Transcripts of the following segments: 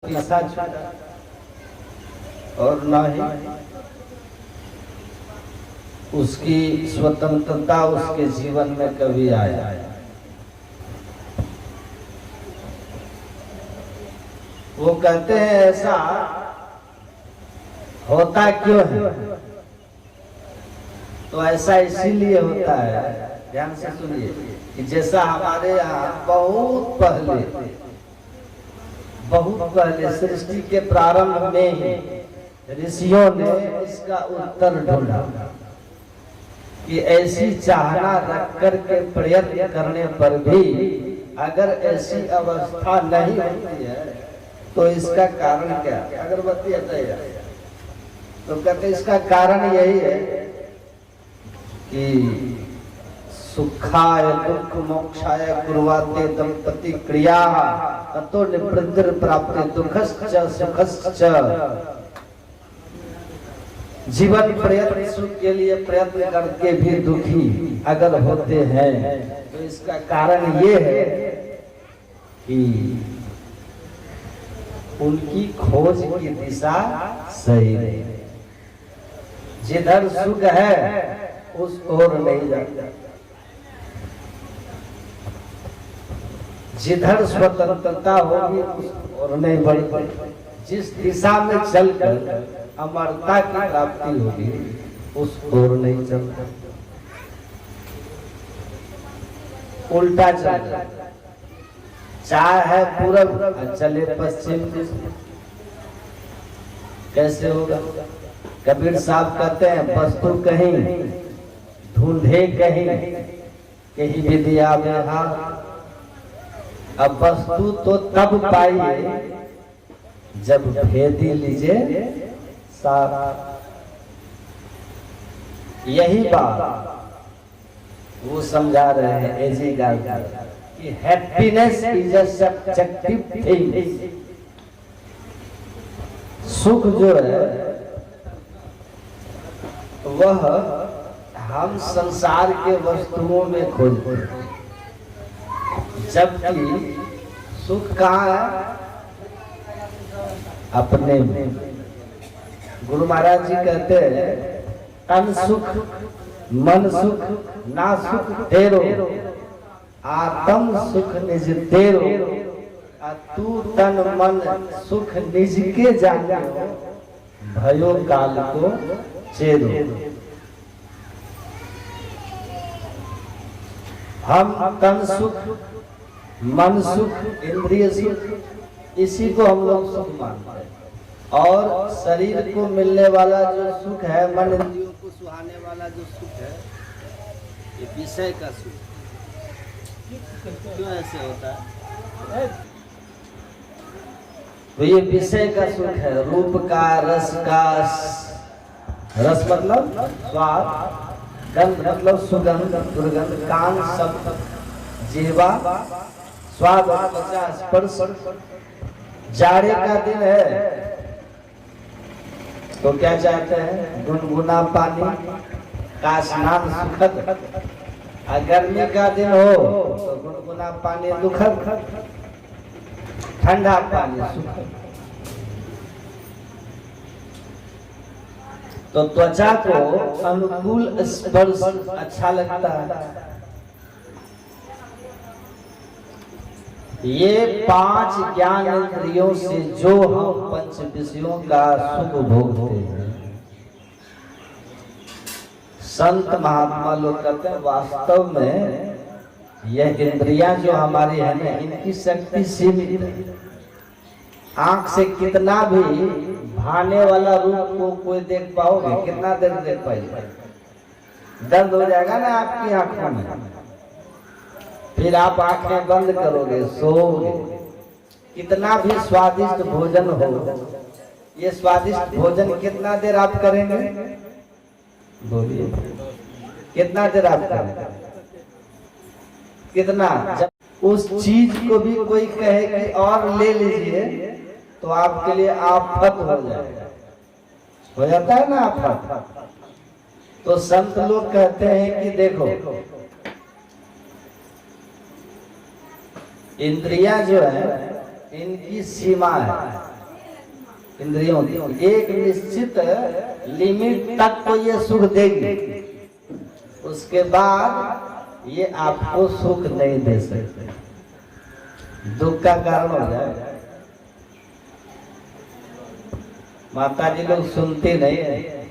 पैसा छूटा और ना ही उसकी स्वतंत्रता उसके जीवन में कभी आया। वो कहते हैं ऐसा होता क्यों है? तो ऐसा इसीलिए होता है, ध्यान से सुनिए, कि जैसा हमारे यहाँ बहुत पहले सृष्टि के प्रारंभ में ही ऋषियों ने इसका उत्तर ढूंढा कि ऐसी चाहना रख करके प्रयत्न करने पर भी अगर ऐसी अवस्था नहीं होती है तो इसका कारण क्या? अगरबत्ती हटाइए। तो कहते इसका कारण यही है कि सुखाय दुख मोक्षाय कुर्वाते दंपति क्रिया ततो निवृत्तिर प्राप्ति दुखश्च सुखश्च। जीवन प्रयत्न सुख के लिए प्रयत्न करके भी दुखी अगर होते हैं तो इसका कारण ये है कि उनकी खोज की दिशा सही नहीं। जिधर सुख है उस ओर नहीं जाता, जिधर स्वतंत्रता होगी उस ओर नहीं बढ़ती, जिस दिशा में चलकर अमरता की प्राप्ति होगी उस ओर नहीं चलता, उल्टा चलता। चाह है पूरब चले पश्चिम, कैसे होगा? कबीर साहब कहते हैं वस्तु कहीं ढूंढे कहीं विद्या विहार। अब वस्तु तो तब पाइए जब भेदी लीजिए सारा। यही बात वो समझा रहे हैं एजी गार्ड कि happiness is a subjective thing. सुख जो है वह हम संसार के वस्तुओं में खोजते हैं, जबकि सुख कहाँ है? अपने में। गुरु महाराज जी कहते हैं तन सुख मन सुख ना सुख तेरो, आत्म सुख निज तेरो, तू तन मन सुख निज के जाने भयो काल को चेरो। हम तन सुख मन सुख इंद्रिय सुख इसी को हम लोग सुख मानते हैं, और शरीर को मिलने वाला जो सुख है, मन इंद्रियों को सुहाने वाला जो सुख है, ये विषय का सुख। क्यों ऐसे होता है? तो ये विषय का सुख है, रूप का, रस का। रस मतलब स्वाद, गंध मतलब सुगंध दुर्गंध, कान शब्द, जिह्वा स्वाद और त्वचा स्पर्श। जाड़े का दिन है तो क्या चाहते हैं? गुनगुना पानी का स्नान सुखद। गर्मी का दिन हो तो गुनगुना पानी दुखद, ठंडा पानी सुखद। तो त्वचा को अनुकूल स्पर्श अच्छा लगता है। ये पांच ज्ञान इंद्रियों से जो हम पंच विषयों का सुख भोगते हैं, संत महात्मा लोग कहते हैं वास्तव में यह इंद्रियां जो हमारी है ना, इनकी शक्ति सीमित है। आंख से कितना भी भाने वाला रूप को कोई देख पाओगे? कितना देर देख पाएगा? दर्द हो जाएगा ना आपकी आंखों में, फिर आप आंखें बंद करोगे, सोओगे। कितना भी स्वादिष्ट भोजन हो, ये स्वादिष्ट भोजन कितना देर आप करेंगे? बोलिए, कितना देर आप करेंगे? कितना? जब उस चीज को भी कोई कहे कि और ले लीजिए तो आपके लिए आफत हो जाएगा। हो जाता है ना आफत। तो संत लोग कहते हैं कि देखो, इंद्रियां जो है इनकी सीमा है। इंद्रियों की एक निश्चित लिमिट तक तो ये सुख देगी, उसके बाद ये आपको सुख नहीं दे सकते, दुख का कारण हो जाए। माता जी लोग सुनते नहीं है,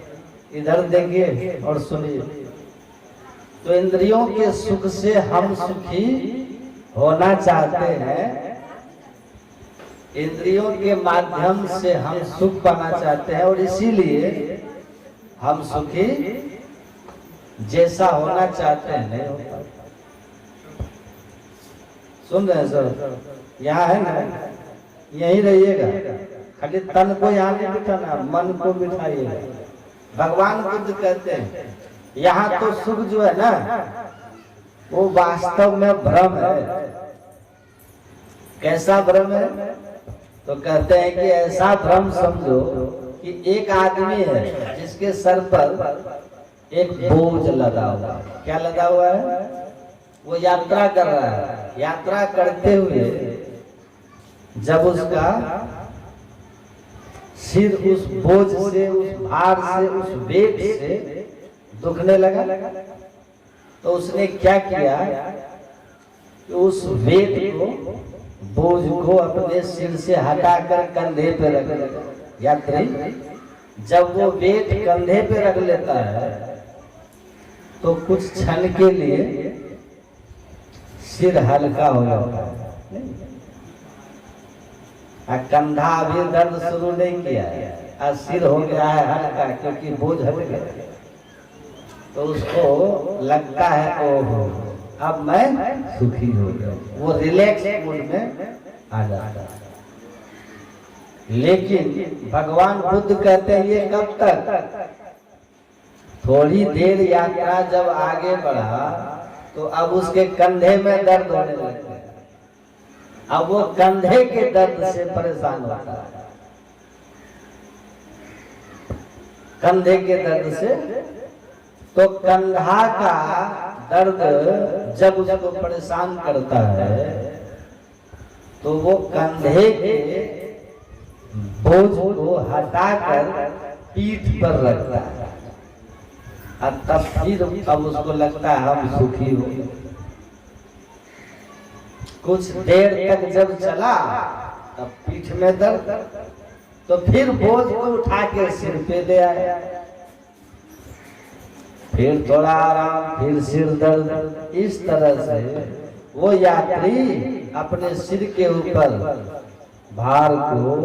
इधर देखिए और सुनिए। तो इंद्रियों के सुख से हम सुखी होना चाहते हैं, इंद्रियों के माध्यम से हम सुख पाना चाहते हैं, और इसीलिए हम सुखी जैसा होना चाहते हैं नहीं होता। सुन रहे हैं सर? यहाँ है ना, यहीं रहिएगा, खाली तन को यहाँ नहीं बिठाना, मन को बिठाइएगा। भगवान बुद्ध कहते हैं यहाँ तो सुख जो है ना वो वास्तव में भ्रम है। कैसा भ्रम है? तो कहते हैं कि ऐसा भ्रम समझो कि एक आदमी है जिसके सर पर एक बोझ लगा हुआ। क्या लगा हुआ है? वो यात्रा कर रहा है, यात्रा करते हुए जब उसका सिर उस बोझ से, उस भार से, उस वेट से दुखने लगा, तो उसने क्या किया कि उस वेट को, बोझ को अपने सिर से हटाकर कंधे पे रख लेता। यात्री जब वो वेट कंधे पे रख लेता है तो कुछ क्षण के लिए सिर हल्का हो जाता है। कंधा अभी दर्द शुरू नहीं किया है, आज सिर हो गया है हल्का, क्योंकि बोझ हट गया। तो उसको लगता है ओहो अब मैं सुखी हो गया, वो रिलैक्स मूड में आ जाता है। लेकिन भगवान बुद्ध कहते हैं ये कब तक? थोड़ी देर यात्रा जब आगे बढ़ा तो अब उसके कंधे में दर्द होने लगता है, अब वो कंधे के दर्द से परेशान होता है। कंधे के दर्द से, तो कंधा का दर्द जब उसको परेशान करता है तो वो कंधे के बोझ को हटाकर पीठ पर रखता है, और तब फिर अब उसको लगता है हम सुखी हो। कुछ देर तक जब चला तब पीठ में दर्द, तो फिर बोझ को उठा के सिर पे ले आया, फिर थोड़ा आराम, फिर सिर दर्द। इस तरह से वो यात्री अपने सिर के ऊपर भार को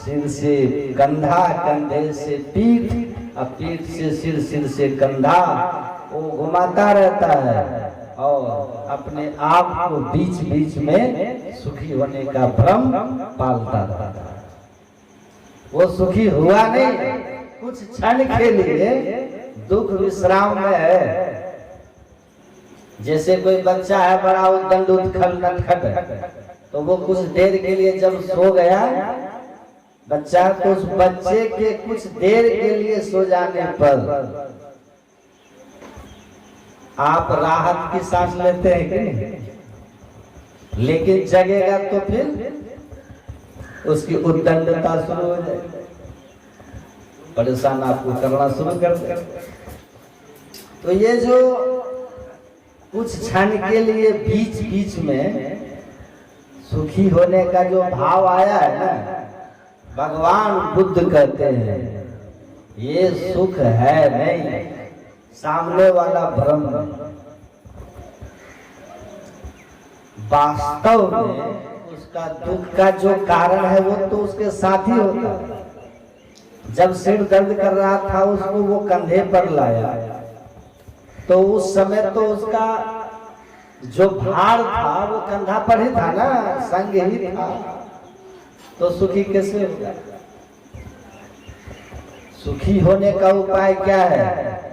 सिर से कंधा, कंधे से पीठ, और पीठ से सिर, सिर से कंधा, वो घुमाता रहता है और अपने आप को बीच बीच में सुखी होने का भ्रम पालता रहता है। वो सुखी हुआ नहीं, कुछ क्षण के लिए दुख विश्राम में है। जैसे कोई बच्चा है बड़ा उद्दंड उत्खल नटखट, तो वो कुछ देर के लिए जब सो गया बच्चा, तो उस बच्चे के कुछ देर के लिए सो जाने पर आप राहत की सांस लेते हैं कि नहीं? लेकिन जगेगा तो फिर उसकी उद्दंडता शुरू हो जाएगी, परेशान आपको करना शुरू कर दे। तो ये जो कुछ क्षण के लिए बीच बीच में सुखी होने का जो भाव आया है ना, भगवान बुद्ध कहते हैं ये सुख है नहीं, सामने वाला भ्रम। वास्तव में उसका दुख का जो कारण है वो तो उसके साथ ही होता है। जब सिर दर्द कर रहा था उसको वो कंधे पर लाया, तो उस समय तो उसका जो भार था वो कंधा पर ही था ना, संग ही था, तो सुखी कैसे होगा? सुखी होने का उपाय क्या है?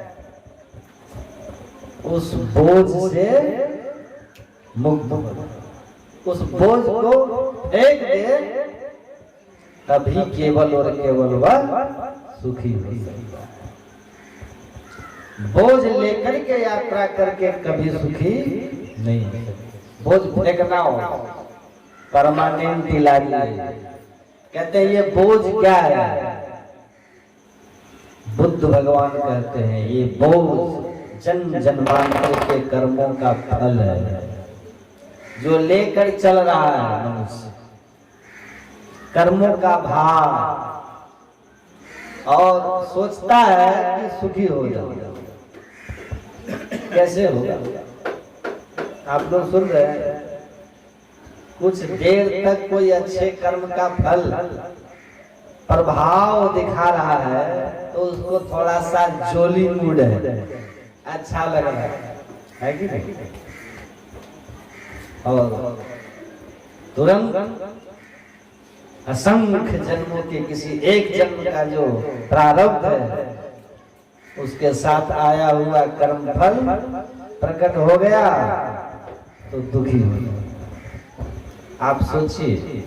उस बोझ से मुक्त, उस बोझ को फेंक दे, तभी केवल और केवल वह सुखी हो सकता है। बोझ लेकर के यात्रा करके कभी सुखी नहीं हो सकता। बोझ फेंकना हो, परमानेंट इलाज, कहते हैं ये बोझ क्या है? बुद्ध भगवान कहते हैं ये बोझ जन्म जन्मांतर के कर्मों का फल है जो लेकर चल रहा है मनुष्य, कर्मों का भार, और सोचता है कि सुखी हो जाओ। कैसे होगा? आप लोग सुन रहे हैं, कुछ देर तक कोई अच्छे कर्म का फल प्रभाव दिखा रहा है तो उसको थोड़ा सा जोली मूड है, अच्छा लग रहा है कि नहीं? और तुरंत असंख्य जन्मों के किसी एक जन्म का जो प्रारब्ध है उसके साथ आया हुआ कर्म फल प्रकट हो गया तो दुखी हो गया। आप सोचिए,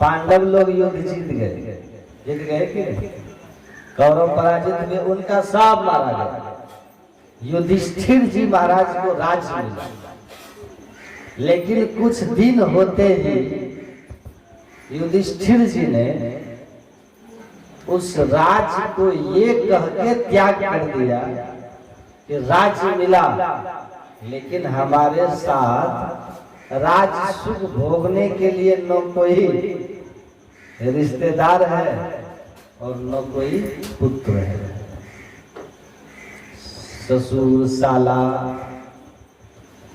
पांडव लोग युद्ध जीत गए कि नहीं? कौरव पराजित हुए, उनका सब मारा गया। युधिष्ठिर जी महाराज को राज्य मिला, लेकिन कुछ दिन होते ही युधिष्ठिर जी ने उस राज्य को ये कह के त्याग कर दिया कि राज्य मिला लेकिन हमारे साथ राज्य सुख भोगने के लिए न कोई रिश्तेदार है और न कोई पुत्र है। ससुर साला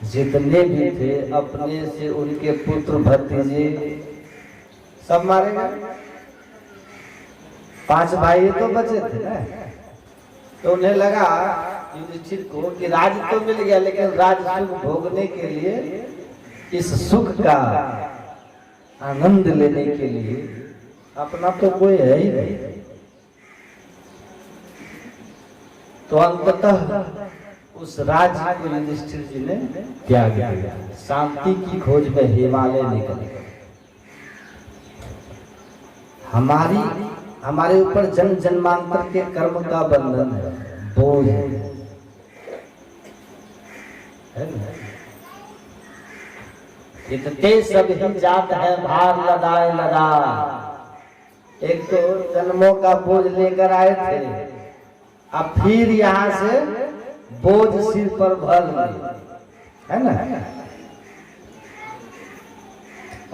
जितने भी थे अपने से उनके पुत्र भतीजे सब मारे गए। 5 भाई तो बचे थे ना, तो उन्हें लगा युधिष्ठिर को कि राज्य तो मिल गया लेकिन राज्य सुख भोगने के लिए, इस सुख का आनंद लेने के लिए अपना तो कोई है ही नहीं। तो अंततः उस राज्य को युधिष्ठिर जी ने त्याग दिया, शांति की खोज में हिमालय निकल गए। हमारे ऊपर जन्म जन्मांतर के कर्म का बंधन है, बोझ है ना? इतने सब ही जात है भार लदाए लदा। एक तो जन्मों का बोझ लेकर आए थे, अब फिर यहाँ से बोझ सिर पर भर लिए, है ना?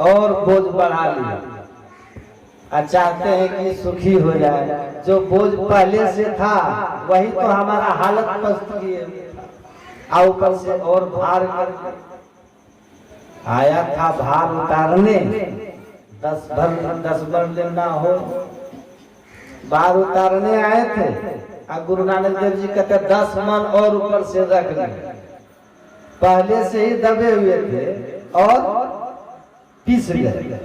और बोझ बढ़ा लिया। चाहते हैं कि सुखी हो जाए। जो बोझ पहले से था वही तो हमारा हालत पस्त किए, ऊपर से और भार कर आया था भार उतारने। 10 भर लेना हो, भार उतारने आए थे। अब गुरु नानक देव जी कहते 10 मन और ऊपर से रख ले। पहले से ही दबे हुए थे और पिस गए।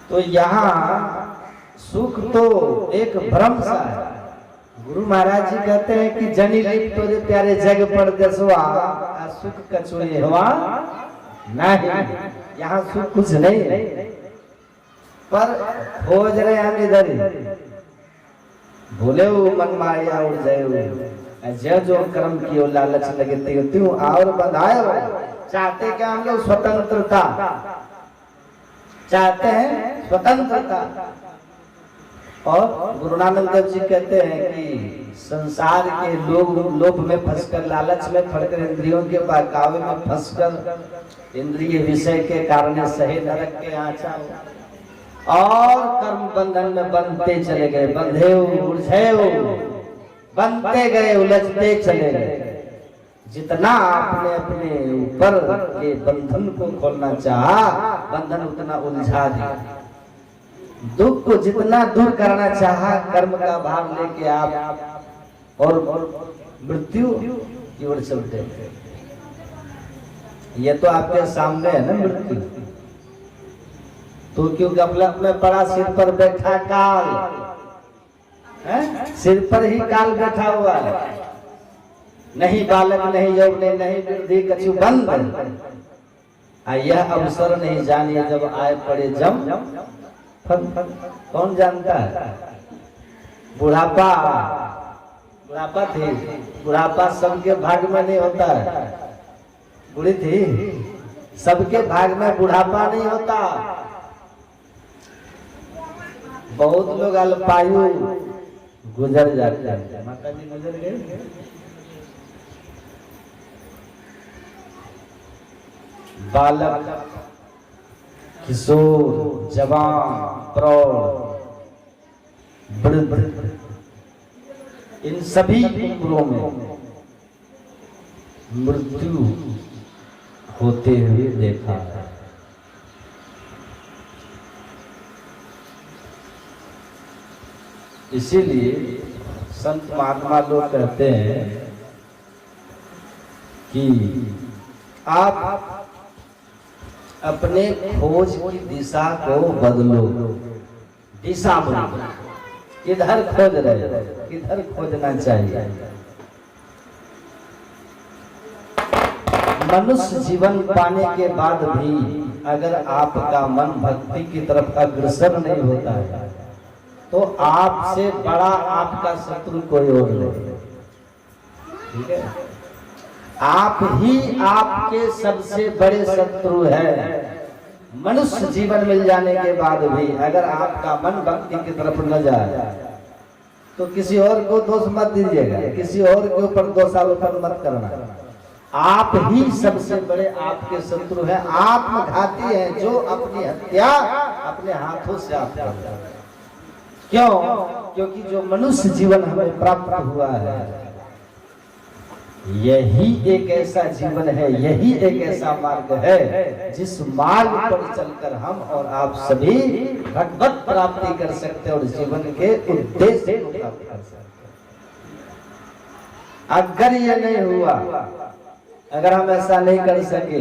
तो यहाँ सुख तो एक भ्रम सा है। गुरु महाराज जी कहते हैं कि जनी लिप तोरे प्यारे जग पर दसवा सुख कचोरी हुआ नहीं। यहाँ सुख कुछ नहीं है, पर खोज रहे हम इधर ही। भूले हो मन माया उड़ जाए जो कर्म कियो लालच लगे त्यों और बंधाए। चाहते क्या हम लोग? स्वतंत्रता चाहते हैं, स्वतंत्रता। और गुरु नानक देव जी कहते हैं कि संसार के लोभ में फंसकर, लालच में फंसकर, इंद्रियों के बहकावे में फंसकर, इंद्रिय विषय के कारण सहे नरक के आंचा और कर्म बंधन में बनते चले गए। बंधे उलझे बनते गए, उलझते चले गए। जितना आपने अपने ऊपर के बंधन को खोलना चाहा, बंधन उतना उलझा दिया। दुख को जितना दूर करना चाहा, कर्म का भाव लेके आप और मृत्यु की ओर चलते हैं। ये तो आपके सामने है ना मृत्यु। तो क्यों गफलत में पड़ा? सिर पर बैठा काल है, सिर पर ही काल बैठा हुआ है। नहीं बालक नहीं यौवन नहीं वृद्धि कछु बंद। यह अवसर नहीं जानिए जब आए पड़े जम फन। कौन जानता है? बुढ़ापा थी, बुढ़ापा सबके भाग्य में नहीं होता है। बुढ़ी थी, सबके भाग में बुढ़ापा नहीं होता। बहुत लोग अल्पायु गुजर जाते हैं। माता जी गुजर गए। बालक, किशोर, जवान, प्रौढ़, वृद्ध, इन सभी उम्रों में मृत्यु होते हुए देखा है। इसीलिए संत महात्मा लोग कहते हैं कि आप अपने खोज की दिशा को बदलो। दिशा बदलो, किधर खोज रहे हो, किधर खोजना चाहिए। मनुष्य जीवन पाने के बाद भी अगर आपका मन भक्ति की तरफ अग्रसर नहीं होता है तो आपसे बड़ा आपका शत्रु कोई और नहीं। ठीक है, आप ही आपके सबसे बड़े शत्रु है। मनुष्य जीवन मिल जाने के बाद भी अगर आपका मन भक्ति की तरफ न जाए तो किसी और को दोष मत दीजिएगा, किसी और के ऊपर दोषारोपण मत करना। आप ही सबसे बड़े आपके शत्रु हैं, आत्मघाती हैं, जो अपनी हत्या अपने हाथों से आप करते हैं। क्यों? क्योंकि जो मनुष्य जीवन हमें प्राप्त हुआ है यही एक ऐसा जीवन है, यही एक ऐसा मार्ग है जिस मार्ग पर चलकर हम और आप सभी भगवत प्राप्ति कर सकते हैं और जीवन के उद्देश्य को प्राप्त कर सकते हैं। अगर ये नहीं हुआ, अगर हम ऐसा नहीं कर सके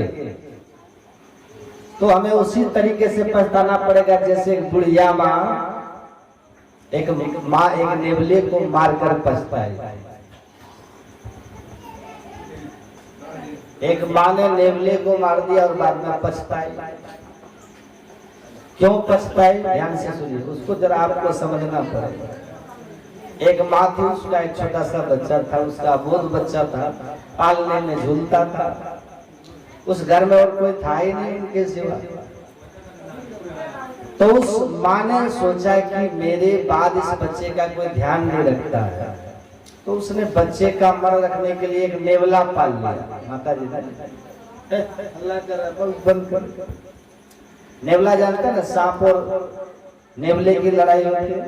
तो हमें उसी तरीके से पछताना पड़ेगा जैसे एक बुढ़िया माँ एक नेवले को मारकर पछताई। एक माँ ने नेवले को मार दिया और बाद में पछताई। क्यों पछताई? ध्यान से सुनिए, उसको जरा आपको समझना पड़ेगा। एक माँ थी, उसका एक छोटा सा बच्चा था, उसका अबोध बच्चा था, पालने में झूलता था। उस घर में और कोई था ही नहीं उनके सिवा। तो उस माँ ने सोचा कि मेरे बाद इस बच्चे का कोई ध्यान नहीं रखता है, तो उसने बच्चे का मन रखने के लिए एक नेवला पाल लिया। माता जी अल्लाह कर नेवला जानते हैं ना, सांप और नेवले की लड़ाई होती है,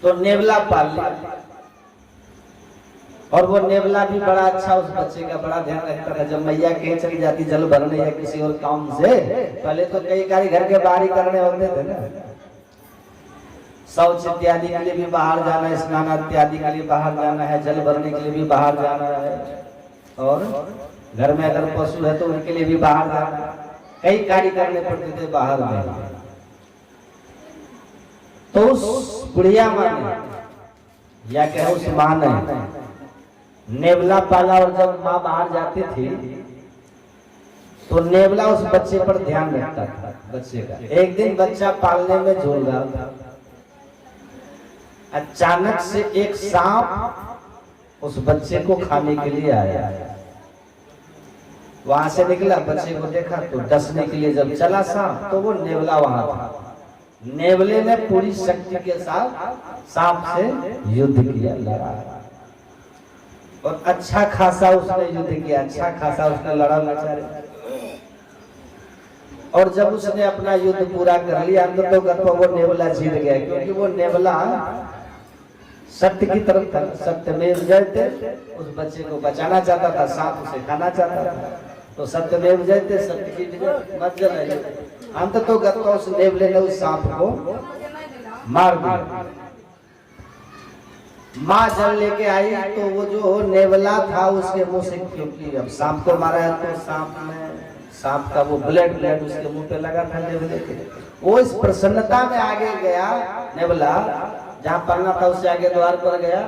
तो नेवला पाल लिया। और वो नेवला भी बड़ा अच्छा उस बच्चे का बड़ा ध्यान रखता था। जब मैया कहीं चली जाती जल भरने या किसी और काम से, पहले तो कई कार्य घर के बाहर ही करने होते थे ना, शौच इत्यादि के लिए भी बाहर जाना है, स्नान इत्यादि के लिए बाहर जाना है, जल भरने के लिए भी बाहर जाना है, और घर में अगर पशु है तो उनके लिए भी बाहर जाना है। कई कार्य करने पड़ते थे बाहर में। तो उस बुढ़िया माँ ने या कहे उस माँ ने नेवला पाला, और जब माँ बाहर जाती थी तो नेवला उस बच्चे पर ध्यान रखता था बच्चे का। एक दिन बच्चा पालने में झूल रहा था, अचानक से एक सांप उस बच्चे को खाने के लिए आया। वहां से निकला, बच्चे को देखा तो डसने के लिए जब चला सांप तो वो नेवला वहां था। नेवले ने पूरी शक्ति के साथ सांप से युद्ध किया, लड़ा, और अच्छा खासा उसने युद्ध किया, अच्छा खासा उसने लड़ा बेचारे। और जब उसने अपना युद्ध पूरा कर लिया तो वो नेवला जीत गया, क्योंकि वो नेवला सत्य की तरफ था, सत्य में जयते। उस बच्चे को बचाना चाहता था, सांप उसे खाना चाहता था, तो सत्य में जयते, सत्य की विजय मत जय। अंत तो उस नेवले ने उस सांप को मार दिया। माँ जल लेके आई तो वो जो नेवला था उसके मुंह से, क्योंकि अब सांप को मारा है तो सांप का वो ब्लड उसके मुंह पे लगा था नेवले के। वो इस प्रसन्नता में आगे गया नेवला, जहाँ पढ़ना था उससे आगे द्वार पर गया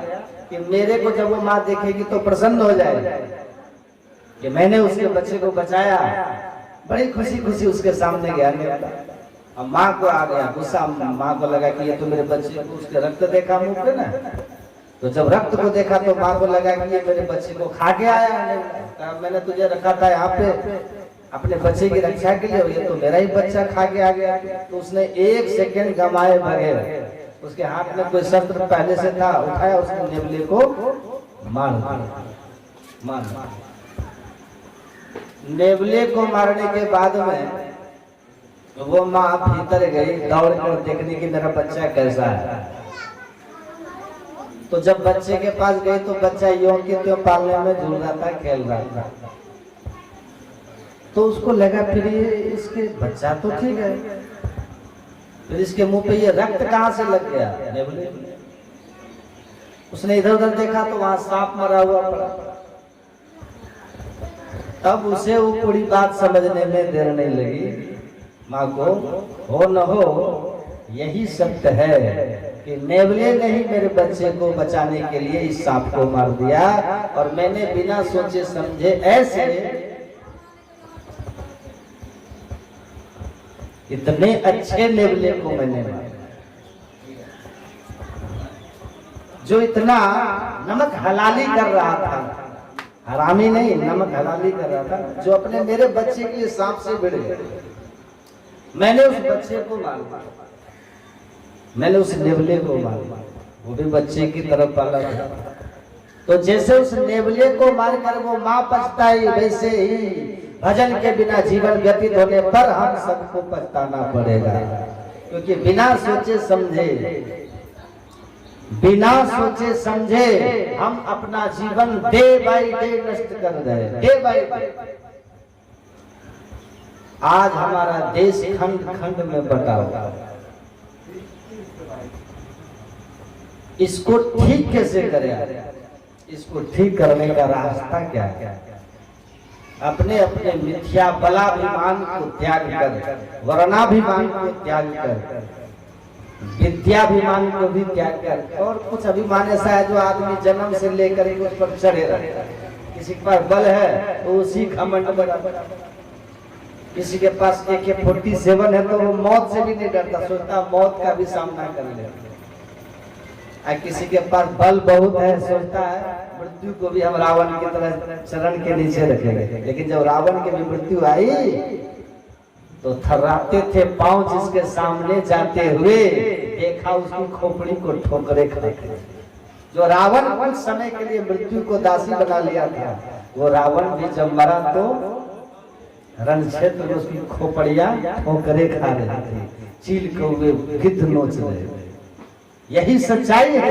कि मेरे को जब वो माँ देखेगी तो प्रसन्न हो जाएगा कि मैंने उसके बच्चे को बचाया। बड़ी खुशी खुशी उसके सामने गया नेवला। अब माँ को आ गया गुस्सा, माँ को लगा कि ये तो मेरे बच्चे को, उसके रक्त देखा मुंह पे ना, तो जब रक्त को देखा तो माँ को लगा कि ये मेरे बच्चे को खा के आया है। कहा मैंने तुझे रखा था यहाँ पे अपने बच्चे की रक्षा के लिए, ये तो मेरा ही बच्चा खा के आ गया। तो उसने 1 सेकंड गंवाए बगैर, उसके हाथ में कोई शस्त्र पहले से था, उठाया, उसने नेवले को मार नेवले को मारने के बाद में वो माँ भीतर गई दौड़ कर देखने की मेरा बच्चा कैसा है। तो जब बच्चे के पास गई तो बच्चा यों के त्यों पालने में झूल रहा था, खेल रहा था। तो उसको लगा फिर ये इसके बच्चा तो ठीक है, फिर इसके मुंह पे ये रक्त कहां से लग गया नेवले। उसने इधर उधर देखा तो वहां सांप मरा हुआ पड़ा। तब उसे वो पूरी बात समझने में देर नहीं लगी। माँ को हो न हो यही सत्य है कि नेवले ने ही मेरे बच्चे को बचाने के लिए इस सांप को मार दिया, और मैंने बिना सोचे समझे ऐसे इतने अच्छे नेवले को मैंने मारा, जो इतना नमक हलाली कर रहा था, हरामी नहीं नमक हलाली कर रहा था, जो अपने मेरे बच्चे के लिए सांप से भिड़ गया। मैंने उस बच्चे को मारा, मैंने उस नेवले को मारा, वो भी बच्चे की तरफ पाला था। तो जैसे उस नेवले को मारकर वो माँ पछताई, वैसे ही भजन के बिना जीवन व्यतीत होने पर हम सबको पछताना पड़ेगा। क्योंकि बिना सोचे समझे हम अपना जीवन डे बाय डे नष्ट कर रहे हैं, डे बाय डे। आज हमारा देश खंड खंड में बटा हुआ, इसको ठीक कैसे करें? इसको ठीक करने का रास्ता क्या है? अपने अपने मिथ्या बलाभिमान को त्याग कर, वर्णाभिमान को त्याग कर, विद्याभिमान को भी त्याग कर, और कुछ अभिमान ऐसा है जो आदमी जन्म से लेकर ही उस पर चढ़े रहता है। किसी के पास बल है तो उसी घमंड बराबर, किसी के पास AK-47 है तो वो मौत से भी नहीं डरता, सोचता मौत का भी सामना कर ले। किसी के पास बल बहुत है, सोचता है मृत्यु को भी हम रावण की तरह चरण के नीचे रखेंगे। लेकिन जब रावण की भी मृत्यु आई तो थर्राते थे पांव जिसके सामने जाते हुए, देखा उसकी खोपड़ी को ठोकरे खाते। जो रावण कुछ समय के लिए मृत्यु को दासी बना लिया था, वो रावण भी जब मरा तो रण क्षेत्र में उसकी खोपड़ियां ठोकरे खा रहे थे, चील को हुए गिद्ध नोच रहे। यही सच्चाई है।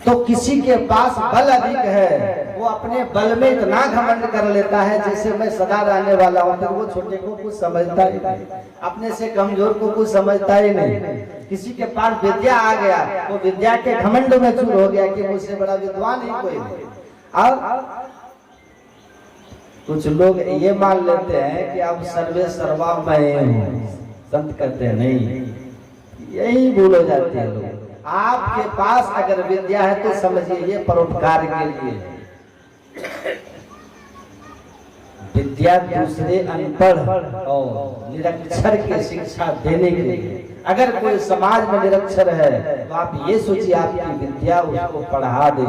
तो किसी के पास बल अधिक है, वो अपने बल में इतना घमंड कर लेता है जैसे मैं सदा रहने वाला हूं, तो वो छोटे को कुछ समझता ही नहीं, अपने से कमजोर को कुछ समझता ही नहीं। किसी के पास विद्या आ गया, वो विद्या के घमंड में चूर हो गया कि मुझसे बड़ा विद्वान ही कोई नहीं। और कुछ लोग ये मान लेते हैं कि अब सर्वे सर्वा मैं हूं, संत कहते हैं नहीं, यही भूल हो जाती है लोग। आपके पास अगर विद्या है तो समझिए ये परोपकार के लिए। विद्या दूसरे अनपढ़ और निरक्षर की शिक्षा देने के लिए। अगर कोई समाज में निरक्षर है तो आप ये सोचिए आपकी विद्या उसको पढ़ा दे,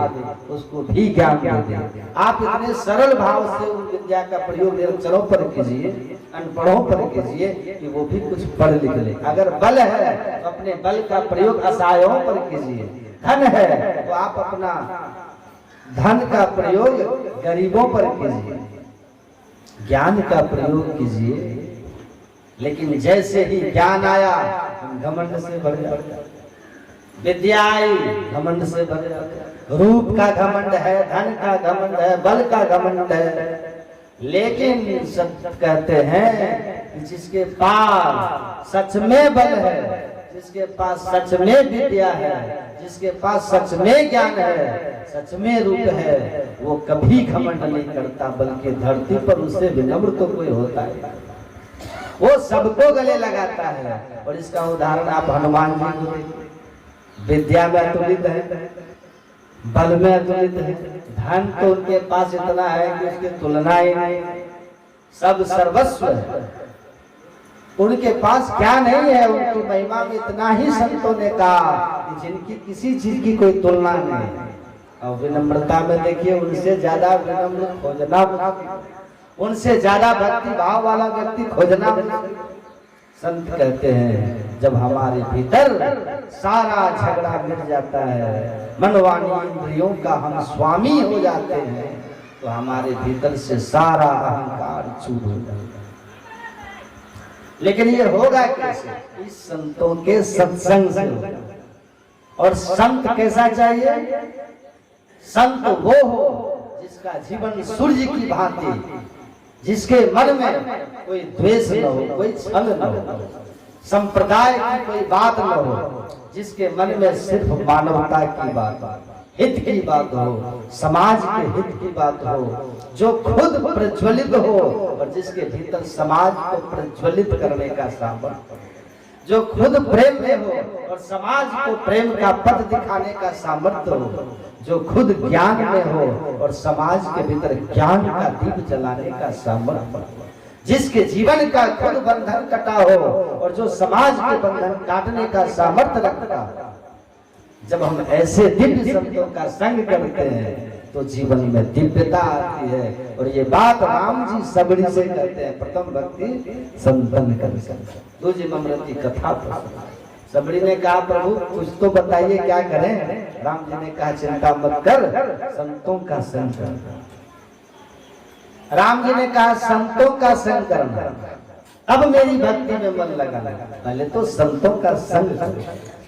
उसको भी ज्ञान दे दे। आप इतने सरल भाव से उस विद्या का प्रयोग निरक्षरों पर कीजिए, अनपढ़ों पर कीजिए कि वो भी कुछ पढ़ लिख ले। अगर बल है तो अपने बल का प्रयोग असहायों पर कीजिए, धन है तो आप अपना धन का प्रयोग गरीबों पर कीजिए, ज्ञान का प्रयोग कीजिए। लेकिन जैसे ही ज्ञान आया हम घमंड से भर जाते, विद्या आई घमंड से भर जाते, रूप का घमंड है, धन का घमंड है, बल का घमंड है। लेकिन सब कहते हैं कि जिसके पास सच में बल है, जिसके पास सच में विद्या है, जिसके पास सच में ज्ञान है, सच में रूप है, वो कभी घमंड नहीं करता, बल्कि धरती पर उससे विनम्र तो कोई होता है, वो सबको गले लगाता है। और इसका उदाहरण आप हनुमान जी को देखिए, विद्या में अतुलित है, बल में अतुलित है, धन तो उनके पास इतना है कि उसकी तुलना ही नहीं, सब सर्वस्व है। उनके पास क्या नहीं है, उनकी महिमा में इतना ही संतों ने कहा कि जिनकी किसी चीज की कोई तुलना नहीं। और विनम्रता में देखिए, उनसे ज्यादा विनम्र खोजना, उनसे ज्यादा भक्ति भाव वाला व्यक्ति खोजना। संत कहते हैं जब हमारे भीतर सारा झगड़ा मिट जाता है, मनवाणी इंद्रियों का हम स्वामी हो जाते हैं, तो हमारे भीतर से सारा अहंकार चूर हो जाता है। लेकिन ये होगा कैसे? इस संतों के सत्संग से। और संत कैसा चाहिए? संत वो हो जिसका जीवन सूर्य की भांति, जिसके मन में कोई द्वेष न हो, कोई छल न हो, संप्रदाय की कोई बात न हो, जिसके मन में सिर्फ मानवता की बात, हित की बात हो, समाज के हित की बात हो, जो खुद प्रज्वलित हो और जिसके भीतर समाज को प्रज्वलित करने का सामर्थ्य, जो खुद प्रेम में हो और समाज को प्रेम का पथ दिखाने का सामर्थ्य हो, जो खुद ज्ञान में हो और समाज के भीतर ज्ञान का दीप जलाने का सामर्थ्य, जिसके जीवन का खुद बंधन कटा हो और जो समाज के बंधन काटने का सामर्थ्य रखता। जब हम ऐसे दिव्य संतों का संग करते हैं तो जीवन में दिव्यता आती है। और ये बात राम जी सबरी से कहते हैं, प्रथम भक्ति संतन कर सकते, दूसरी ममृति कथा। सबरी ने कहा प्रभु कुछ तो बताइए क्या करें? राम जी ने कहा चिंता मत कर, संतों का संग कर। राम जी ने कहा संतों का संग करना, अब मेरी भक्ति में मन लगाना। पहले तो संतों का संग कर,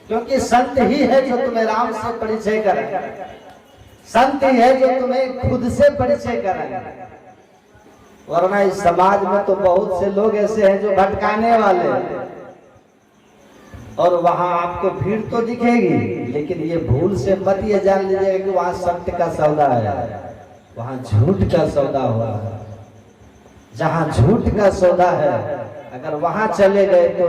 क्योंकि संत ही है जो तुम्हें राम से परिचय कराए, संत ही है जो तुम्हें खुद से परिचय कराए। वरना इस समाज में तो बहुत से लोग ऐसे हैं जो भटकाने वाले हैं, और वहां आपको भीड़ तो दिखेगी, लेकिन ये भूल से मत ये जान लीजिएगा कि वहां सत्य का सौदा है, वहां झूठ का सौदा हुआ है। जहां झूठ का सौदा है, अगर वहां चले गए तो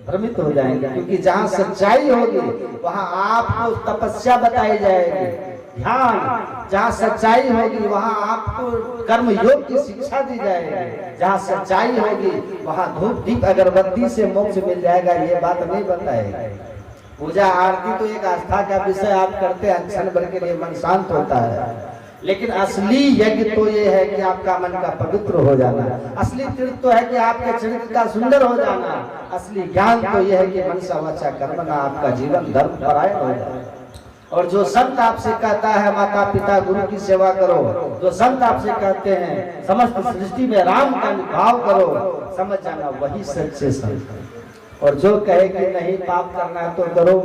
भ्रमित हो जाएंगे, क्योंकि जहां सच्चाई होगी वहां आपको तपस्या बताई जाएगी, ध्यान। जहां सच्चाई होगी वहां आपको कर्म योग की शिक्षा दी जाएगी। जहां सच्चाई होगी वहां धूप दीप अगरबत्ती से मोक्ष मिल जाएगा, ये बात नहीं बताएगी। पूजा आरती तो एक आस्था का विषय आप करते हैं, क्षण भर के लिए मन शांत होता है, लेकिन असली यज्ञ तो ये है कि आपका मन का पवित्र हो जाना। असली तीर्थ तो है कि आपके चरित्र का सुंदर हो जाना। असली ज्ञान तो ये है कि मनसा वाचा कर्मणा आपका जीवन धर्म परायण हो जाए। और जो संत आपसे कहता है माता पिता गुरु की सेवा करो, जो संत आपसे कहते हैं समस्त सृष्टि में राम का भाव करो, समझ जाना वही सच्चे संत। और जो कहे कि नहीं पाप करना है तो करो,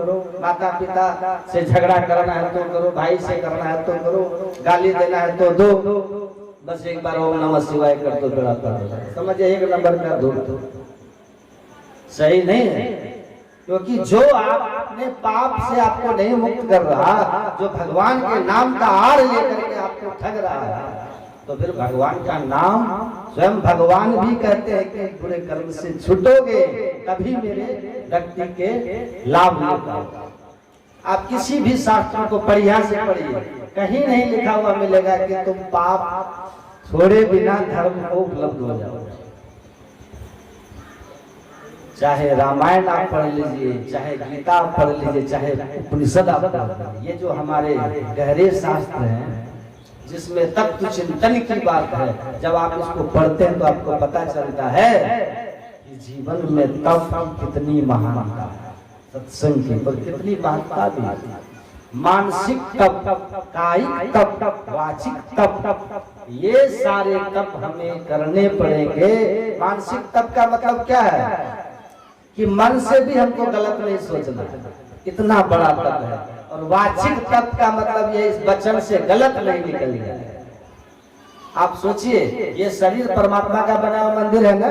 माता पिता से झगड़ा करना है तो करो, भाई से करना है तो करो, गाली देना है तो दो, बस एक बार ओम नमः शिवाय कर दो, बेड़ा पार हो जाए। समझे, एक नंबर का दो सही नहीं है। क्योंकि जो आपने पाप से आपको नहीं मुक्त कर रहा, जो भगवान के नाम का आड़ लेकर के आपको ठग रहा है, तो फिर भगवान का नाम स्वयं भगवान भी कहते हैं कि बुरे कर्म से छूटोगे तभी मेरे भक्ति के लाभ ले पाओगे। आप किसी भी शास्त्र को बढ़िया से पढ़िए, कहीं नहीं लिखा हुआ मिलेगा कि तुम पाप छोड़े बिना धर्म को उपलब्ध हो जाओ। चाहे रामायण आप पढ़ लीजिए, चाहे गीता आप पढ़ लीजिए, चाहे उपनिषद आप पढ़ लीजिए, ये जो हमारे गहरे शास्त्र हैं जिसमें तत्व चिंतन की बात है, जब आप इसको पढ़ते हैं तो आपको पता चलता है कि जीवन में तप कितनी महानता है, सत्संग की पर कितनी महत्ता भी। मानसिक तप, कायिक तप, वाचिक तप, ये सारे तप हमें करने पड़ेंगे। मानसिक तप का मतलब क्या है कि मन से भी हमको गलत नहीं सोचना, इतना बड़ा तप है। और वाचिक तप का मतलब ये इस वचन से गलत नहीं निकल जाए। आप सोचिए, ये शरीर परमात्मा का बना हुआ मंदिर है ना,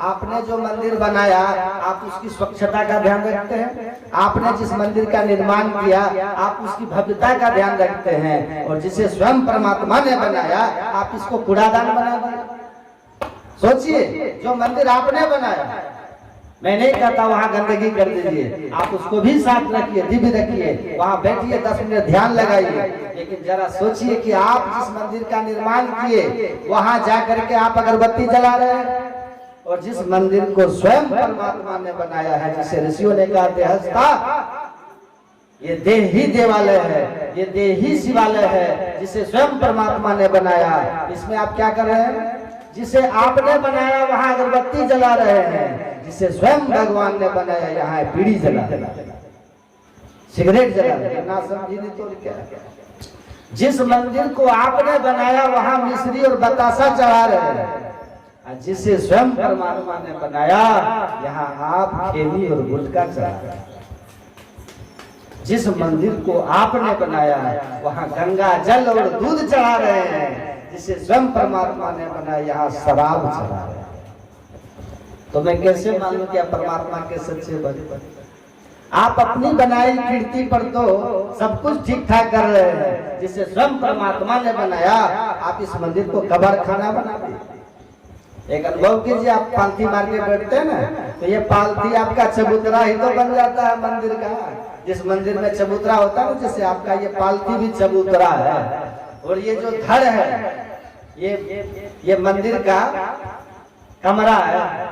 आपने जो मंदिर बनाया आप उसकी स्वच्छता का ध्यान रखते हैं, आपने जिस मंदिर का निर्माण किया आप उसकी भव्यता का ध्यान रखते हैं, और जिसे स्वयं परमात्मा ने बनाया आप इसको कूड़ादान बना दिया। सोचिए, जो मंदिर आपने बनाया, मैं नहीं कहता वहां गंदगी कर दीजिए, आप उसको भी साफ रखिए, दिव्य रखिए, वहां बैठिए 10 मिनट ध्यान लगाइए, लेकिन जरा सोचिए कि आप जिस मंदिर का निर्माण किए वहां जाकर के आप अगरबत्ती जला रहे हैं और जिस मंदिर को स्वयं परमात्मा ने बनाया है, जिसे ऋषियों ने कहा देहस्था, ये देह ही देवालय है, ये देह ही शिवालय है, जिसे स्वयं परमात्मा ने बनाया। इसमें आप क्या कर रहे हैं? जिसे आपने बनाया वहां अगरबत्ती जला रहे हैं, जिसे स्वयं भगवान ने बनाया यहाँ बीड़ी जला रहे हैं, सिगरेट जला रहे हैं। ना समझी नहीं तो क्या? जिस मंदिर को आपने बनाया वहां मिश्री और बतासा चढ़ा रहे हैं, जिसे स्वयं परमात्मा ने बनाया यहाँ आप खेली और गुटखा चढ़ा रहे हैं। जिस मंदिर को आपने बनाया वहां गंगा जल और दूध चढ़ा रहे हैं, जिसे स्वयं परमात्मा ने बनाया यहाँ शराब चढ़ा रहे हैं। तो मैं कैसे मानूं कि आप परमात्मा के सच्चे भक्त? आप अपनी बनाई कीर्ति पर तो सब कुछ ठीक ठाक कर रहे हैं, जिसे स्वयं परमात्मा ने बनाया आप इस मंदिर को कब्र खाना बना दिए। एक अनुभव कीजिए, आप पालथी मार के बैठते हैं ना, तो ये पालथी आपका चबूतरा ही तो बन जाता है मंदिर का। जिस मंदिर में चबूतरा होता है, जैसे आपका ये पालथी भी चबूतरा है, और ये जो धड़ है ये मंदिर का कमरा है,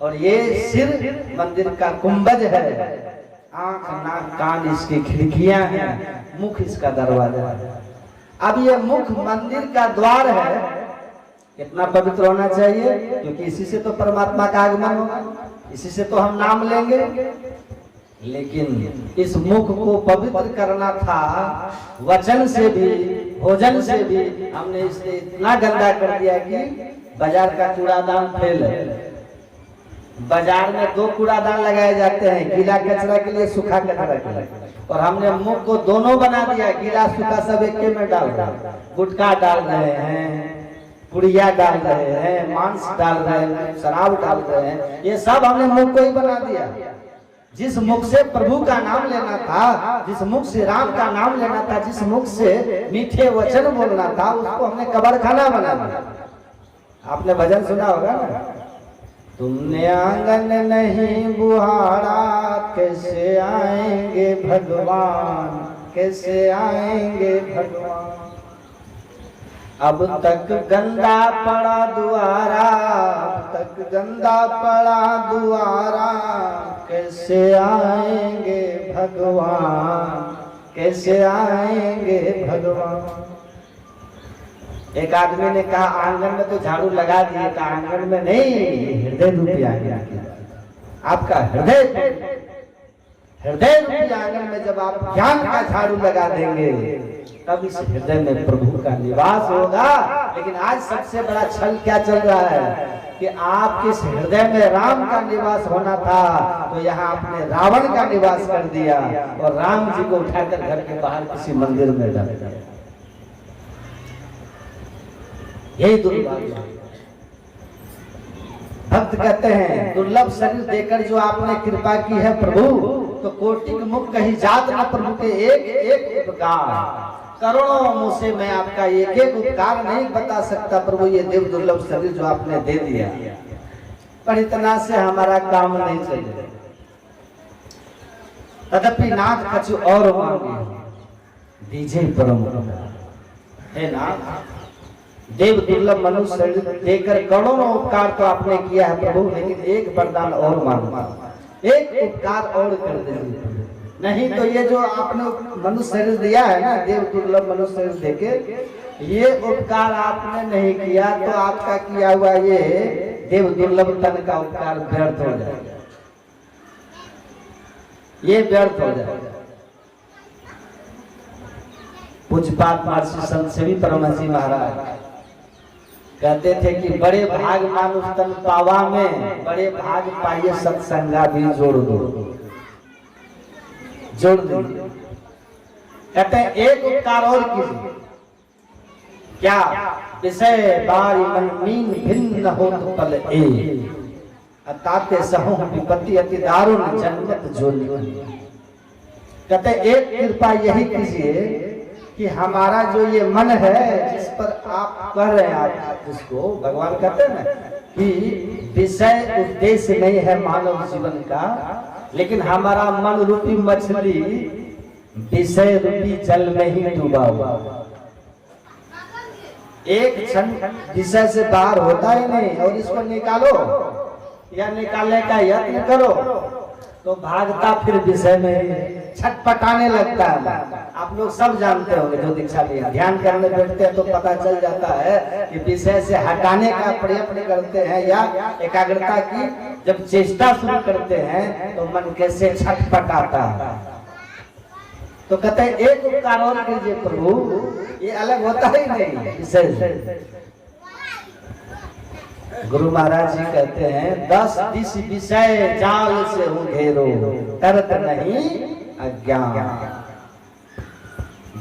और ये सिर मंदिर का कुंभज है, आंख नाक कान इसकी खिड़कियां हैं, मुख इसका दरवाजा है। अब ये मुख मंदिर का द्वार है, कितना पवित्र होना चाहिए, क्योंकि इसी से तो परमात्मा का आगमन होगा, इसी से तो हम नाम लेंगे। लेकिन इस मुख को पवित्र करना था वचन से भी, भोजन से भी। हमने इसे इतना गंदा कर दिया कि बाजार का कूड़ादान फेल है। बाजार में दो कूड़ादान लगाए जाते हैं, गीला कचरा के लिए, सूखा कचरा के लिए, और हमने मुख को दोनों बना दिया। गीला सूखा सब एक में डाल रहे हैं, गुटखा डाल रहे हैं, पुड़िया डाल रहे हैं, मांस डाल रहे हैं, शराब डाल रहे हैं, ये सब हमने मुख को ही बना दिया। जिस मुख से प्रभु का नाम लेना था, जिस मुख से राम का नाम लेना था, जिस मुख से मीठे वचन बोलना था, उसको हमने कब्र खाना बना दिया। आपने भजन सुना होगा ना, तुमने आंगन नहीं बुहारा, कैसे आएंगे भगवान, कैसे आएंगे भगवान। अब तक गंदा पड़ा दुआरा, अब तक गंदा पड़ा दुआरा, कैसे आएंगे भगवान, कैसे आएंगे भगवान। एक आदमी ने कहा आंगन में तो झाड़ू लगा दिए, तो आंगन में नहीं, हृदय रूपी आंगन। आपका हृदय रूपी आंगन में जब आप ज्ञान का झाड़ू लगा देंगे, तब इस हृदय में प्रभु का निवास होगा। लेकिन आज सबसे बड़ा छल क्या चल रहा है कि आपके इस हृदय में राम का निवास होना था, तो यहाँ आपने रावण का निवास कर दिया और राम जी को उठाकर घर के बाहर किसी मंदिर में डाल दिया। यही दुर्भाग्य। भक्त कहते हैं दुर्लभ शरीर देकर जो आपने कृपा की है प्रभु, तो कोटि मुख कही जात न प्रभु के एक एक उपकार। करोड़ों मुंह से मैं आपका एक एक उपकार नहीं बता सकता प्रभु, ये देव दुर्लभ शरीर जो आपने दे दिया, पर इतना से हमारा काम नहीं चले। तदपि नाथ कछु और मांगे दीजिए परम है नाथ। देव दुर्लभ मनुष्य शरीर देकर करोड़ों उपकार तो आपने किया है प्रभु, लेकिन एक वरदान और मांगो, एक उपकार और कर दीजिए। नहीं तो ये जो आपने मनुष्य शरीर दिया है ना, देव दुर्लभ मनुष्य शरीर देके, ये उपकार आपने नहीं किया, तो आपका किया हुआ ये देव दुर्लभ तन का उपकार व्यर्थ हो जाएगा, ये व्यर्थ हो जाएगा। पूज्यपाद महर्षि संत सेवी परमहंसी महाराज कहते थे कि बड़े भाग मानुष तन पावा में, बड़े भाग पाइए सत्संगा भी जोड़ दो, जोड़ दो। कहते हैं एक उपकार और कीजिए, क्या विषय बारी मन मीन भिन्न हो तो पल ए, अताते सहो विपत्ति अति दारुण जन्मत जोनी। कहते एक कृपा यही कीजिए कि हमारा जो ये मन है, जिस पर आप कह रहे हैं, आप जिसको भगवान कहते हैं ना कि विषय उद्देश्य नहीं है मानव जीवन का, लेकिन हमारा मन रूपी मछली विषय रूपी जल में ही डूबा हुआ, एक क्षण विषय से बाहर होता ही नहीं, और इसको निकालो या निकालने का यत्न करो तो भागता फिर विषय में छटपटाने लगता है। आप लोग सब जानते होंगे जो दीक्षा लिया, ध्यान करने बैठते हैं तो पता चल जाता है कि विषय से हटाने का प्रयत्न करते हैं या एकाग्रता की जब चेष्टा शुरू करते हैं तो मन कैसे छटपटाता है। तो कहते हैं एक उपकार और कीजिए प्रभु, ये अलग होता ही नहीं विषय से। गुरु महाराज जी कहते हैं 10 दिश विषय जाल से हूँ घेरो, तरत नहीं अज्ञान।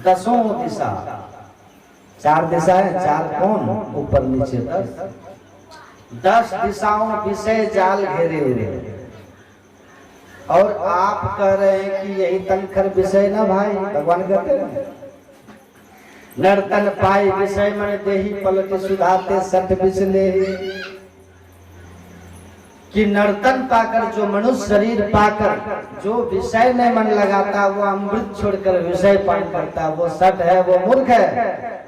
10 दिशा, 4 दिशा है, 4 कौन, ऊपर नीचे 10 दिशाओं विषय जाल घेरे हुए। और आप कह रहे हैं कि यही तनखर विषय ना भाई, भगवान कहते हैं नर्तन पाई विषय मन देही पलट सुधाते सठ बिसले। कि नर्तन पाकर जो मनुष्य शरीर पाकर जो विषय में मन लगाता वो अमृत छोड़कर विषय पान करता, वो सठ है, वो मूर्ख है,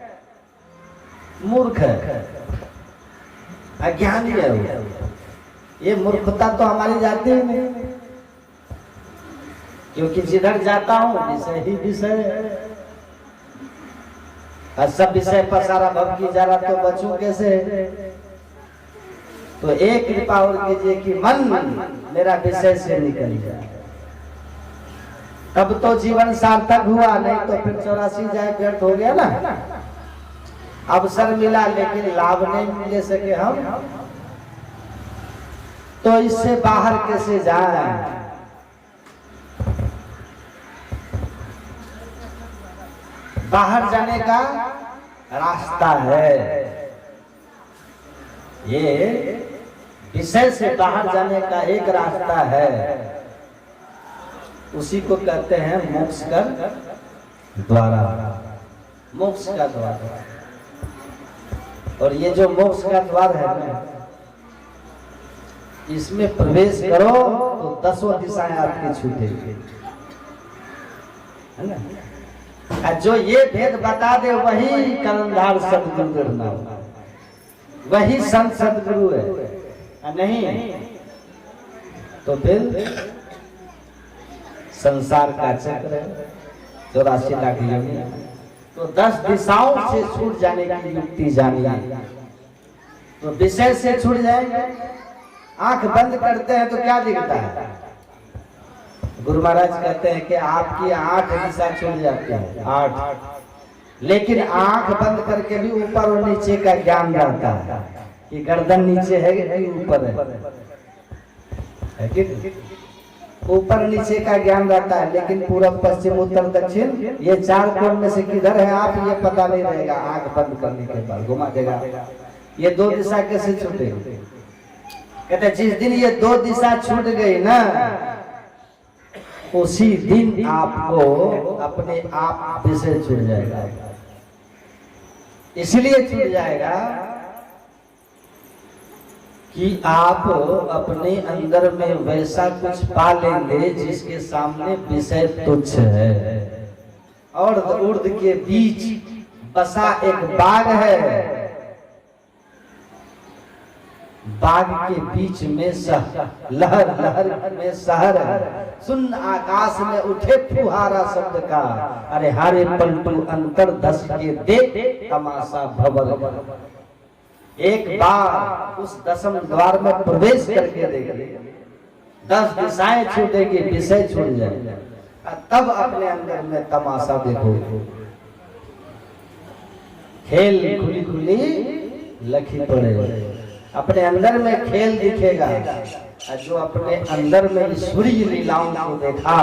मूर्ख है, अज्ञानी है वो। ये मूर्खता तो हमारी जाती ही नहीं, क्योंकि जिधर जाता हूं विषय ही विषय है। सब विषय पर सारा भव की जा रहा तो बचूं कैसे। तो एक कृपा और कीजिए कि मन मेरा विषय से निकल जाए, तब तो जीवन सार्थक हुआ, नहीं तो फिर 84 जाए व्यर्थ हो गया ना। अवसर मिला लेकिन लाभ नहीं ले सके हम, तो इससे बाहर कैसे जाए। बाहर जाने का रास्ता है, ये विषय से बाहर जाने का एक रास्ता है, उसी को कहते हैं मोक्ष का द्वारा, मोक्ष का द्वार। और ये जो मोक्ष का द्वार है ना, इसमें प्रवेश करो तो 10 दिशाएं आपकी छूटेगी, है ना। जो ये भेद बता दे वही कर्णधार सदगुरु नाम, वही संत सदगुरु है, नहीं तो फिर संसार का चक्र है, 84 लाख योनि। तो 10 दिशाओं से छूट जाने की युक्ति जानिए। तो विषय से छूट जाएंगे, आंख बंद करते हैं तो क्या दिखता है। गुरु महाराज कहते हैं कि आपकी 8 दिशा छूट जाती है, 8, लेकिन आंख बंद करके भी ऊपर और नीचे का ज्ञान रहता है कि गर्दन नीचे है कि ऊपर है कि ऊपर नीचे का ज्ञान रहता है, लेकिन पूरब पश्चिम उत्तर दक्षिण ये 4 कोण में से किधर है आप ये पता नहीं रहेगा। आंख बंद करने के बाद घुमा देगा, ये 2 दिशा कैसे छूटेगी। कहते जिस दिन ये 2 दिशा छूट गई ना, उसी दिन आपको अपने आप विषय छूट जाएगा। इसलिए छूट जाएगा कि आप अपने अंदर में वैसा कुछ पा लेंगे जिसके सामने विषय तुच्छ है। और उर्द के बीच बसा एक बाग है, बाग के बीच में लहर लहर में शहर है, सुन आकाश में उठे फुहारा शब्द का, अरे हारे पलटू अंतर दस के दे तमाशा भवर। एक बार उस 10वें द्वार में प्रवेश करके देखिए, 10 दिशाएं छूटेगी, विषय छूट जाए, तब अपने अंदर में तमाशा देखो। खेल खुली खुली लखी पड़े, अपने अंदर में खेल दिखेगा। जो अपने अंदर में ईश्वरीय लीलाओं को देखा,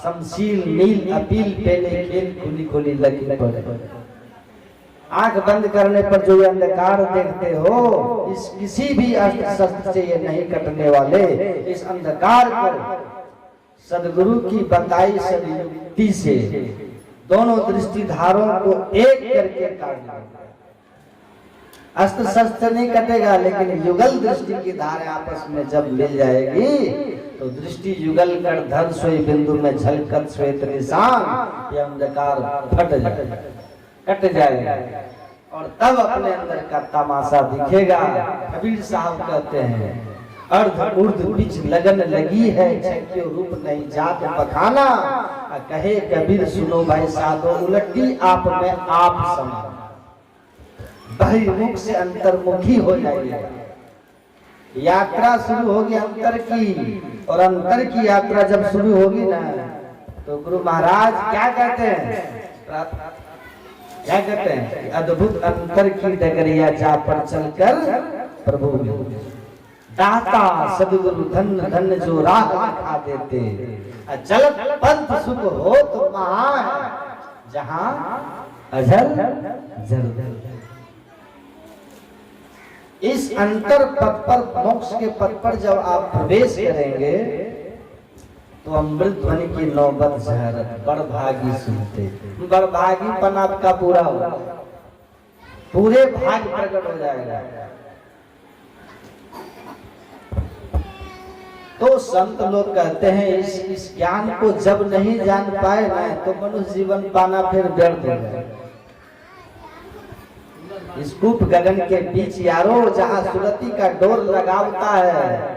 शमशील नील अपील पहले खेल खुली खुली लखी पड़े। आंख बंद करने पर जो अंधकार देखते हो, इस किसी भी अस्त्र शस्त्र से ये नहीं कटने वाले। इस अंधकार को सदगुरु की बताई सदयुक्ति से दोनों दृष्टिधारों को एक करके काटना। अस्त्र शस्त्र नहीं कटेगा, लेकिन युगल दृष्टि की धारा आपस में जब मिल जाएगी तो दृष्टि युगल कर धर सोई बिंदु में झलकत श्वेत निशान, ये अंधकार फट जाएगा, कट जाएगा, और तब अपने अंदर का तमाशा दिखेगा। कबीर साहब कहते हैं अर्ध उर्ध बीच लगन लगी है, छक्यो रूप नहीं जात बखाना। कहे कबीर सुनो भाई साधो, उलटी आप में आप समा। बहिर्मुख से अंतर्मुखी हो जाइए। यात्रा शुरू होगी अंतर की, और अंतर की यात्रा जब शुरू होगी ना, तो गुरु महाराज क्या कहते हैं? क्या कहते हैं? अद्भुत अंतर की डगरिया जा पर चलकर प्रभु दाता सदगुरु धन धन जो राह दिखा देते। चलत पंथ सुख हो तो वहां जहां अजर जर। इस अंतर पथ पर, मोक्ष के पथ पर जब आप प्रवेश करेंगे तो अमृत ध्वनि की नौबत जहरत बड़भागी सुनते। बड़भागीपन आपका पूरा होगा, पूरे भाग प्रकट हो जाएगा। तो संत लोग कहते हैं इस ज्ञान को जब नहीं जान पाए ना, तो मनुष्य जीवन पाना फिर व्यर्थ हो जाए। इस कूप गगन के बीच यारो, जहाँ सुरती का डोर लगावता है,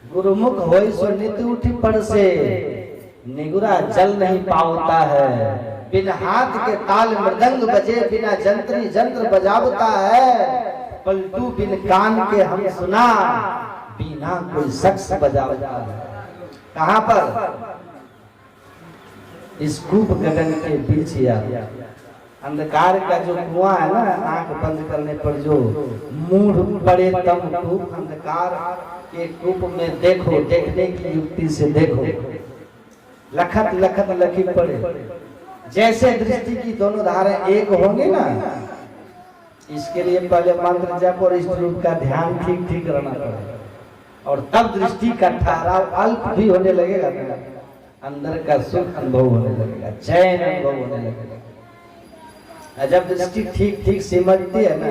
गुरुमुख होई सो नित्य उठी पड़ से, निगुरा जल नहीं पावता है। बिना हाथ के ताल मृदंग बजे, बिना जंत्री जंत्र बजावता है। पलटू बिन कान के हम सुना, बिना कोई शख्स बजावता है। कहाँ पर? इस कूप गगन के बीच यार, अंधकार का जो कुआं है ना, आंख बंद करने पर जो मूढ़ पड़े तम कूप, अंधकार के कूप में देखो, देखने की युक्ति से देखो, लखत लखत लखी पड़े। जैसे दृष्टि की दोनों धारें एक होंगी ना, इसके लिए पहले मंत्र जप और इस रूप का ध्यान ठीक ठीक करना पड़ेगा, और तब दृष्टि का ठहराव अल्प भी होने लगेगा ना, अंदर का सुख अनुभव होने लगेगा, चैन अनुभव होने लगेगा। जब दृष्टि ठीक ठीक सिमटती है ना,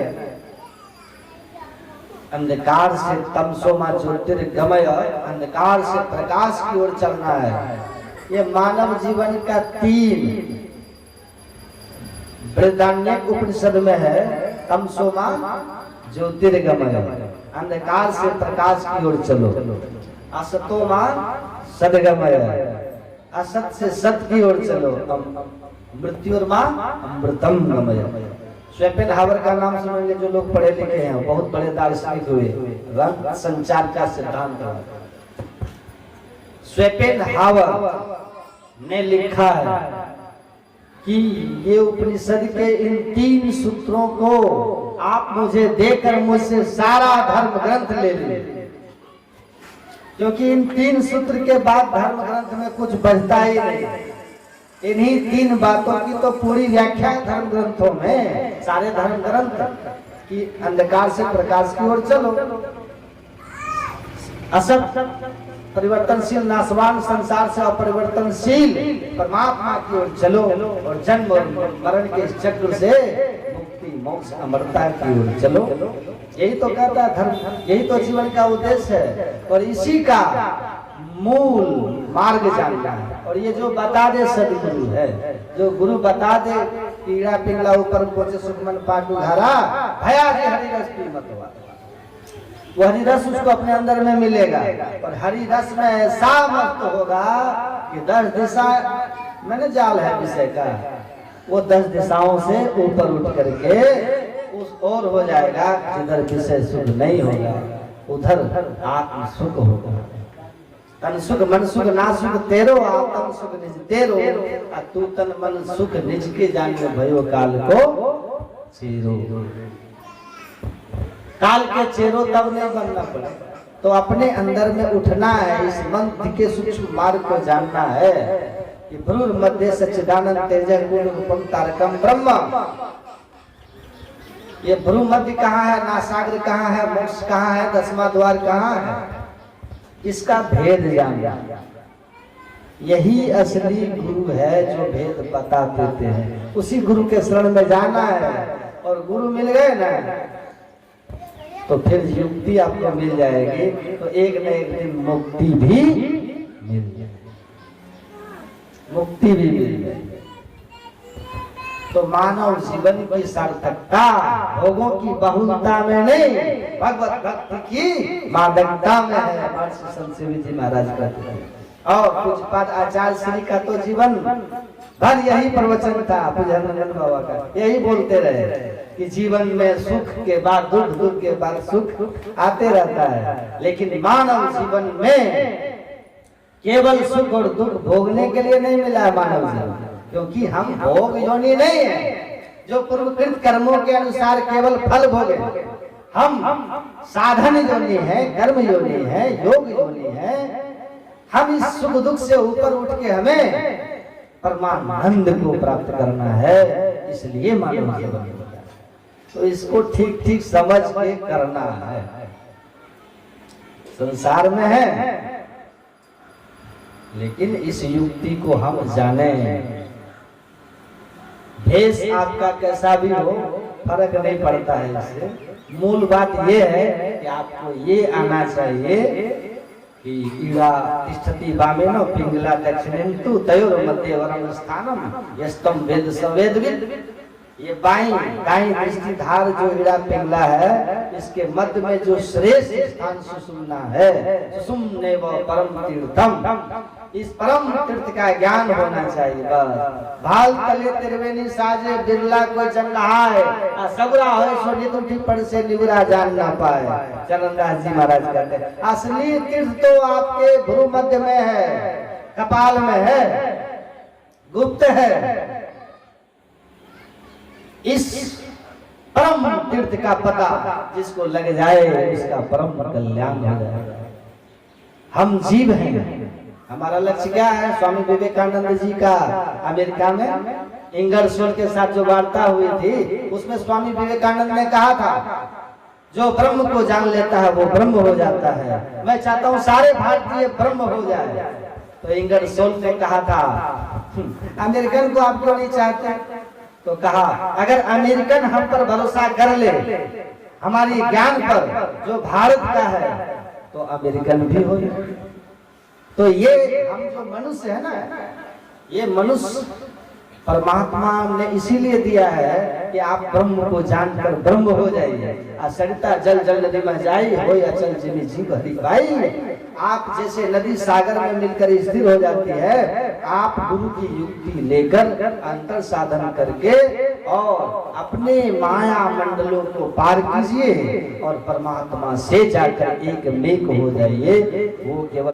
अंधकार से तमसोमा ज्योतिर्गमय, अंधकार से प्रकाश की ओर चलना है। ये मानव जीवन का 3 बृहदारण्यक उपनिषद में है। तमसोमा ज्योतिर्गमय, अंधकार से प्रकाश की ओर चलो। असतोमा सदगमय, असत से सत की ओर चलो। मृत्युर्मा अमृतम गमय। शोपेनहावर का नाम सुनेंगे जो लोग पढ़े लिखे हैं, बहुत बड़े दार्शनिक हुए, रंग संचार का सिद्धांत। शोपेनहावर ने लिखा है कि ये उपनिषद के इन 3 सूत्रों को आप मुझे देकर मुझसे सारा धर्म ग्रंथ ले लीजिए, क्योंकि इन 3 सूत्र के बाद धर्म ग्रंथ में कुछ बचता ही नहीं। इन्हीं 3 बातों की तो पूरी व्याख्या धर्म ग्रंथों में, सारे धर्म ग्रंथ कि अंधकार से प्रकाश की ओर चलो, असत परिवर्तनशील नाशवान संसार से अपरिवर्तनशील परमात्मा की ओर चलो, और जन्म और मरण के इस चक्र से मुक्ति मोक्ष अमरता की ओर चलो। यही तो कहता है धर्म, यही तो जीवन का उद्देश्य है, और इसी का मूल मार्ग जानना है। और ये जो बता दे सदगुरु है, जो गुरु बता दे पीड़ा पिंगला ऊपर पहुंचे सुखमन पाटू धारा भया जी हरिरस की मतवा, वो हरिरस उसको अपने अंदर में मिलेगा, और हरिरस में ऐसा मस्त होगा कि 10 दिशा मैंने जाल है विषय का, वो 10 दिशाओं से ऊपर उठ करके उस ओर हो जाएगा जिधर विषय सुख नहीं होगा, उधर आत्म सुख होगा। तन सुख मन सुख ना सुख तेरो, आत्म सुख निज तेरो, तू तन मन सुख निज के जाने भयो काल को चेरो। काल के चेरो तब नहीं बनना पड़े, तो अपने अंदर में उठना है, इस मंत्र के सूक्ष्म मार्ग को जानना है कि भ्रूर मध्य सच्चिदानंद तेजः गुण रूपम तारकम ब्रह्म। ये भ्रू मध्य कहाँ है, नासाग्र कहाँ है, मोक्ष कहाँ है, 10वां द्वार कहाँ है, इसका भेद जानना। यही असली गुरु है जो भेद बता देते हैं। उसी गुरु के शरण में जाना है, और गुरु मिल गए ना तो फिर युक्ति आपको मिल जाएगी, तो एक न एक दिन मुक्ति भी मिल जाएगी, मुक्ति भी मिल जाएगी। तो मानव जीवन की सार्थकता भोगों की बहुलता में नहीं, भगवत भक्ति की मादकता में है। महर्षि संत शिव जी महाराज कहते हैं। और पूज्यपाद आचार्य श्री का तो जीवन भर यही प्रवचन था, पूज्यानंद बाबा का यही बोलते रहे कि जीवन में सुख के बाद दुख, दुख के बाद सुख आते रहता है, लेकिन मानव जीवन में केवल सुख और दुख भोगने के लिए नहीं मिला है मानव जीवन, क्योंकि हम भोग योनि नहीं है जो पूर्वकृत कर्मों के अनुसार केवल फल भोगे। हम साधन योनि है, कर्म योनि है, योग योनि है। हम इस सुख दुख से ऊपर उठ के हमें परमानंद को प्राप्त करना है, इसलिए मानव जीवन। तो इसको ठीक ठीक समझ के करना है। संसार में है, लेकिन इस युक्ति को हम जाने। भेष आपका कैसा भी हो फर्क नहीं पड़ता है इससे। मूल बात ये है कि आपको ये आना चाहिए कि ईड़ा तिष्ठति वामेनो पिंगला दक्षिणेन्तु तयोर मध्य वरम स्थानम यस्तम वेद सवेदविद। ये दाईं दृष्टिधार जो ईड़ा पिंगला है, इसके मध्य में जो श्रेष्ठ स्थान सुषुम्ना है, सुषुम्ने व परम तीर्थम, इस परम तीर्थ का ज्ञान होना चाहिए। बस भाल तले तिरवेनी साजे बिरला कोई जन नहाए, सबरा होए सो नित उठी पड़ से निवरा जान ना पाए। चरणदास जी महाराज कहते हैं असली तीर्थ तो आपके भ्रू मध्य में है, कपाल में है, गुप्त है। इस परम तीर्थ का पता जिसको लग जाए उसका परम कल्याण हो जाएगा। हम जीव हैं, हमारा लक्ष्य क्या है? स्वामी विवेकानंद जी का अमेरिका में इंगरसोल के साथ जो वार्ता हुई थी, उसमें स्वामी विवेकानंद ने कहा था जो ब्रह्म को जान लेता है वो ब्रह्म हो जाता है। मैं चाहता हूँ सारे भारतीय ब्रह्म हो जाए। तो इंगरसोल ने कहा था अमेरिकन को आप क्यों नहीं चाहते? तो कहा अगर अमेरिकन हम पर भरोसा कर ले, हमारी ज्ञान पर जो भारत का है, तो अमेरिकन भी हो। तो ये हम जो मनुष्य है ना, ये मनुष्य परमात्मा ने इसीलिए दिया है कि आप ब्रह्म को जानकर ब्रह्म हो जाइए। असरिता जल जल नदी में जाई हो अचल जिमी जीव हरि भाई। आप जैसे नदी सागर में मिलकर स्थिर हो जाती है, आप गुरु की युक्ति लेकर अंतर साधन करके और अपने माया मंडलों को पार कीजिए और परमात्मा से जाकर एक मेक हो जाइए। वो केवल